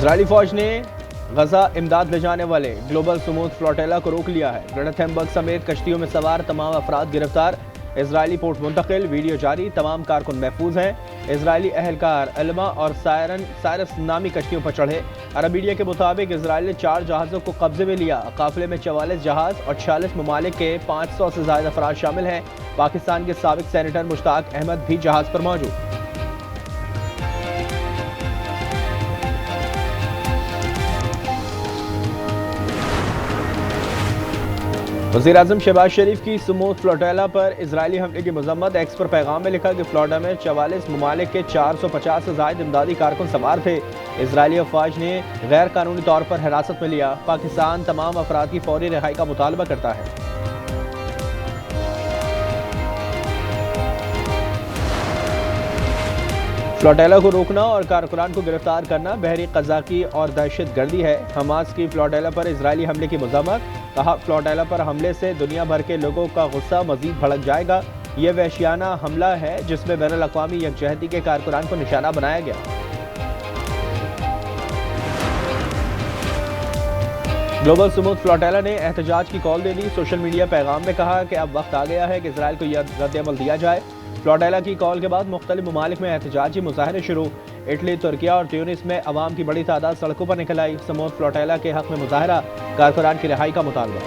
Israeli फौज ने गजा इमदाद ले जाने वाले ग्लोबल सुमूद फ्लोटेला को रोक लिया है। ग्रेटर थैमबर्ग समेत कश्तियों में सवार तमाम अफराद गिरफ्तार, इजरायली पोर्ट मुंतकिल, वीडियो जारी, तमाम कारकुन महफूज हैं। इजरायली अहलकार अल्मा और सायरस नामी कश्तियों पर चढ़े। अरब मीडिया के मुताबिक इजराइल ने 4 जहाज़ों को कब्जे में लिया। काफिले में 44 जहाज और 46 ममालिक के 500 से ज्यादा अफराद शामिल हैं। पाकिस्तान के साबिक सेनेटर मुश्ताक अहमद भी जहाज पर मौजूद। वज़ीर-ए-आज़म शहबाज शरीफ की सुमूद फ्लोटेला पर इजरायली हमले की मजम्मत। एक्स पर पैगाम में लिखा कि फ्लोटा में 44 ममालिक के 450 से ज़ायद इमदादी कारकुन सवार थे। इजरायली अफवाज ने गैर कानूनी तौर पर हिरासत में लिया। पाकिस्तान तमाम अफराद की फौरी रिहाई का मुतालबा करता है। फ्लोटेला को रोकना और कारकुनान को गिरफ्तार करना बहरी कज़ाकी और दहशत गर्दी है। हमास की फ्लोटेला पर इजरायली हमले की मज़म्मत। कहा, फ्लोटेला पर हमले से दुनिया भर के लोगों का गुस्सा मजीद भड़क जाएगा। यह वहशियाना हमला है जिसमें बैनुल अक़वामी यकजहती के कारकुनान को निशाना बनाया गया। ग्लोबल सुमूद फ्लोटेला ने एहतजाज की कॉल दे दी। सोशल मीडिया पैगाम में कहा कि अब वक्त आ गया है कि इजराइल को यह रद्द-ए-अमल दिया जाए। फ्लोटेला की कॉल के बाद मुख्तलिफ ममालिक में एहतजाजी मुजाहरे शुरू। इटली, तुर्किया और ट्यूनिस में अवाम की बड़ी तादाद सड़कों पर निकल आई। सुमूद फ्लोटेला के हक में मुजाहरा, कारकुनान की रिहाई का मुतालबा।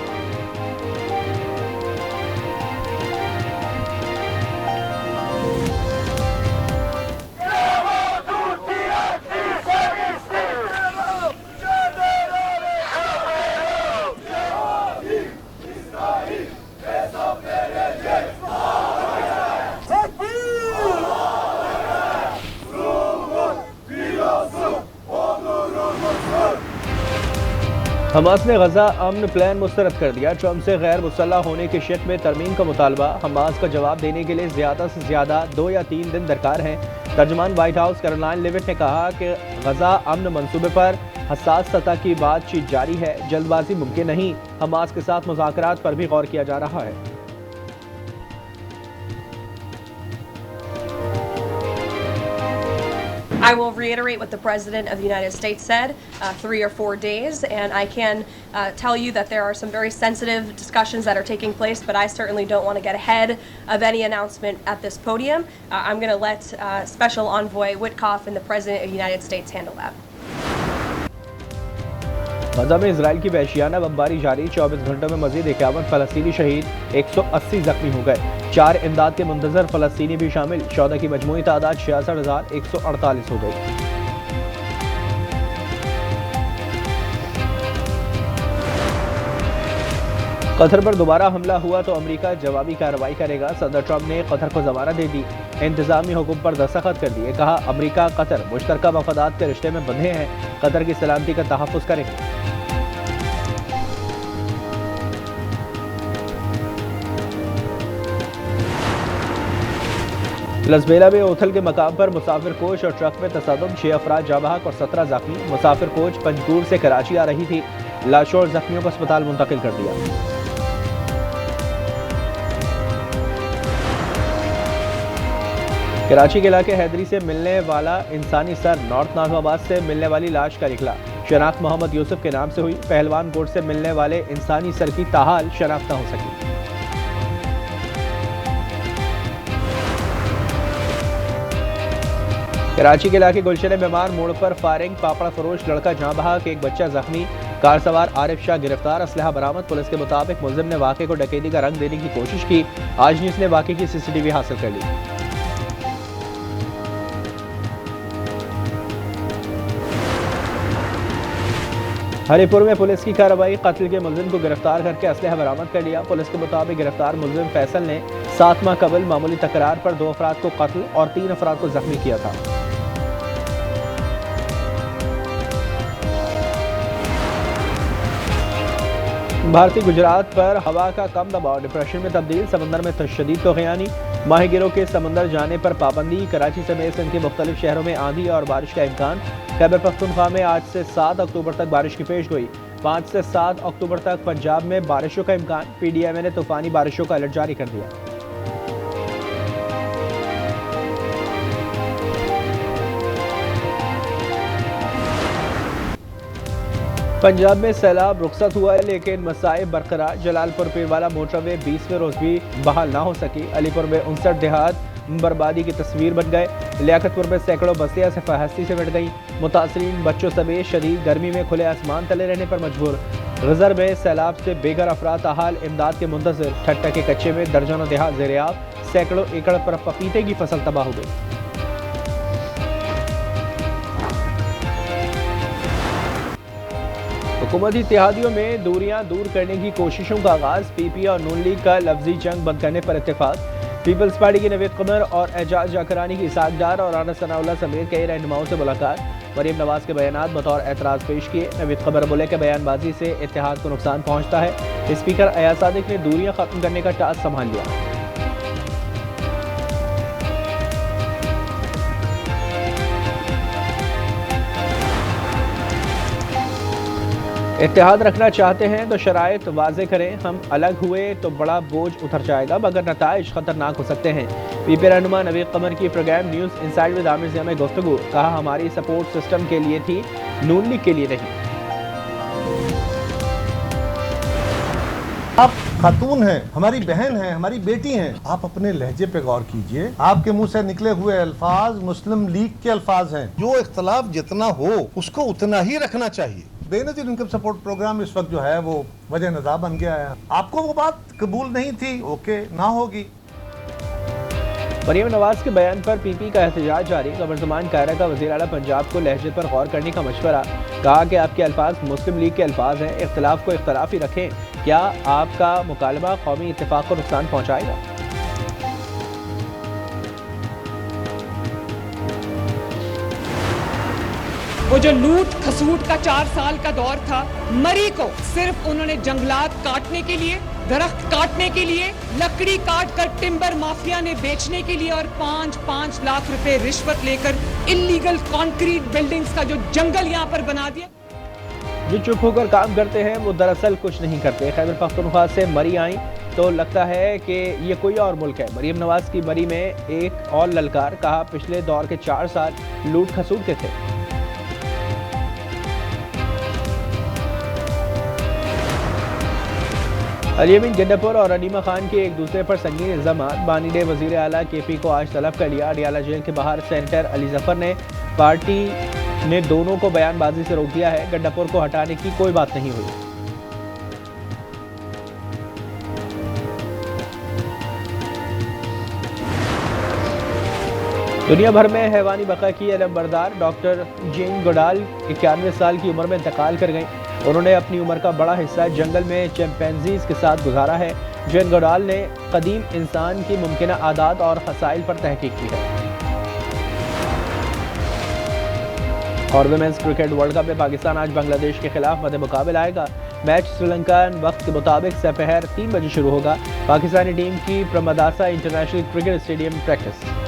हमास ने गजा अमन प्लान मुस्तरद कर दिया। ट्रंप से गैर मुसल्लह होने की शिक में तरमीम का मुतालबा। हमास का जवाब देने के लिए ज़्यादा से ज़्यादा 2 या 3 दिन दरकार हैं। तर्जुमान व्हाइट हाउस कैरोलाइन लेविट ने कहा कि गजा अमन मंसूबे पर हसास सतह की बातचीत जारी है। जल्दबाजी मुमकिन नहीं। हमास के साथ मुज़ाकरात पर भी गौर किया जा रहा है। I will reiterate what the President of the United States said 3 or 4 days, and I can tell you that there are some very sensitive discussions that are taking place, but I certainly don't want to get ahead of any announcement at this podium. I'm going to let Special Envoy Witkoff and the President of the United States handle that. गजा में Israel की वहशियाना बमबारी जारी। 24 घंटों में मजीद 51 फलस्तीनी शहीद, 180 जख्मी हो गए। 4 इमदाद के मुंतजर फलस्तीनी भी शामिल। शोधा की मजमूई तादाद 66,148 हो गई। कतर पर दोबारा हमला हुआ तो अमेरिका जवाबी कार्रवाई करेगा। सदर ट्रंप ने कतर को जमानत दे दी। इंतजामी हुक्म पर दस्तखत कर दिए। कहा, अमेरिका कतर मुश्तरका मफादात के रिश्ते में बंधे हैं। कतर की सलामती का तहफ़्फ़ुज़ करेंगे। लसबेला में ओथल के मकाम पर मुसाफिर कोच और ट्रक में तसदुम, 6 अफराद जाँ बहक और 17 जख्मी। मुसाफिर कोच पंजगूर से कराची आ रही थी। लाशों और जख्मियों को अस्पताल मुंतकिल कर दिया। कराची के इलाके हैदरी से मिलने वाला इंसानी सर, नॉर्थ नाज़माबाद से मिलने वाली लाश का निकला। शनाख्त मोहम्मद यूसुफ के नाम से हुई। पहलवान कोट से मिलने वाले इंसानी सर की ताहाल शनाख्त न हो सकी। कराची के इलाके गुलशन मेहमान मोड़ पर फायरिंग, पापड़ फरोश लड़का जाँ बहक, एक बच्चा जख्मी। कार सवार आरिफ शाह गिरफ्तार, असलहा बरामद। पुलिस के मुताबिक मुलजिम ने वाक़े को डकैती का रंग देने की कोशिश की। आज न्यूज़ ने वाक़े की CCTV हासिल कर ली। हरिपुर में पुलिस की कार्रवाई, कत्ल के मुलजिम को गिरफ्तार करके असलहा बरामद कर लिया। पुलिस के मुताबिक गिरफ्तार मुलजिम फैसल ने 7 माह कबल मामूली तकरार पर 2 अफराद को कत्ल और 3 अफराद को जख्मी किया था। भारतीय गुजरात पर हवा का कम दबाव डिप्रेशन में तब्दील, समंदर में तशदीद तूफ़ानी। माहीगिरों के समंदर जाने पर पाबंदी। कराची समेत सिंध के मुख्तलिफ शहरों में आंधी और बारिश का इम्कान। खैबर पख्तूनख्वा में आज से 7 अक्टूबर तक बारिश की पेशगोई। 5 से 7 अक्टूबर तक पंजाब में बारिशों का इम्कान। PDMA ने तूफानी बारिशों का अलर्ट जारी कर दिया। पंजाब में सैलाब रुखसत हुआ है लेकिन मसाइब बरकरार। जलालपुर पीरवाला मोटरवे 20वें रोज भी बहाल ना हो सकी। अलीपुर में 59 देहात बर्बादी की तस्वीर बन गए। लियाकतपुर में सैकड़ों बस्तियां सिफाहस्ती से मिट गईं। मुतासरीन बच्चों समेत शदीद गर्मी में खुले आसमान तले रहने पर मजबूर। गजर में सैलाब से बेघर अफराद ताहाल इमदाद के मुंतजर। ठट्टा के कच्चे में दर्जनों देहात ज़ेर-ए-आब। सैकड़ों एकड़ पर पपीते की फसल तबाह हो गई। हुकूमती इत्तेहादियों में दूरियां दूर करने की कोशिशों का आगाज। पीपी और नून लीग का लफ्जी जंग बंद करने पर इत्तेफाक। पीपल्स पार्टी की नवीद कमर और एजाज जाकरानी की इसाकदार और आना सनाउल्लाह समेत कई रहनुमाओं से मुलाकात। मरीम नवाज के बयानात बतौर एतराज़ पेश किए। नवीद कमर बोले के बयानबाजी से इत्तेहाद को नुकसान पहुंचता है। स्पीकर अयाज सादिक ने दूरियां खत्म करने का टास्क संभाल लिया। इत्तेहाद रखना चाहते हैं तो शराइत वाज़े करें। हम अलग हुए तो बड़ा बोझ उतर जाएगा मगर नताइज खतरनाक हो सकते हैं। पीपी रहनुमा नवीद कमर की program news inside with Aamir Zia में गुफ्तगू। कहा हमारी सपोर्ट सिस्टम के लिए थी, नून लीग के लिए नहीं। आप खातून हैं, हमारी बहन हैं, हमारी बेटी हैं। आप अपने लहजे पे गौर कीजिए। आपके मुंह से निकले हुए अल्फाज मुस्लिम लीग के अल्फाज हैं। जो इख्तलाफ जितना हो उसको उतना ही रखना चाहिए। बेनज़ीर इनकम सपोर्ट प्रोग्राम इस वक्त जो है वो वजह निज़ा बन गया है। आपको वो बात कबूल नहीं थी, ओके, ना होगी। मरीम नवाज के बयान पर पीपी का एहतजाज जारी। क़मरज़मान कायरा का वज़ीर आला पंजाब को लहजे पर गौर करने का मशवरा। कहा कि आपके अल्फाज मुस्लिम लीग के अल्फाज हैं, इख्तलाफ को इख्तलाफ ही रखें। क्या आपका मुकालमा कौमी इत्तेफाक को नुकसान पहुँचाएगा? वो जो लूट खसूट का 4 साल का दौर था, मरी को सिर्फ उन्होंने जंगलात काटने के लिए, दरख्त काटने के लिए, लकड़ी काट कर टिम्बर माफिया ने बेचने के लिए और 5-5 लाख रुपए रिश्वत लेकर इल्लीगल कंक्रीट बिल्डिंग्स का जो जंगल यहाँ पर बना दिया। जो चुप होकर काम करते हैं वो दरअसल कुछ नहीं करते। खैबर पख्तूनख्वा से मरी आई तो लगता है कि ये कोई और मुल्क है। मरीम नवाज की मरी में एक और ललकार। कहा पिछले दौर के 4 साल लूट खसूट के थे। अलीमीन गंडापुर और अनीमा खान के एक दूसरे पर संगीन इल्जामात। बानी ने वजीर आला केपी को आज तलब कर लिया। अडियाला जेल के बाहर सेनेटर अली जफर ने पार्टी ने दोनों को बयानबाजी से रोक दिया है। गंडापुर को हटाने की कोई बात नहीं हुई। दुनिया भर में हैवानी बका की अलमबरदार डॉक्टर जेन गोडाल 91 साल की उम्र में इंतकाल कर गई। उन्होंने अपनी उम्र का बड़ा हिस्सा जंगल में चिंपैंजीज के साथ गुजारा है। जेन गोडाल ने कदीम इंसान की मुमकिन आदात और खसाइल पर तहकीक की है। और विमेंस क्रिकेट वर्ल्ड कप में पाकिस्तान आज बांग्लादेश के खिलाफ मद्दे मुकाबला आएगा। मैच श्रीलंकन वक्त के मुताबिक दोपहर 3 बजे शुरू होगा। पाकिस्तानी टीम की प्रमदासा इंटरनेशनल क्रिकेट स्टेडियम प्रैक्टिस।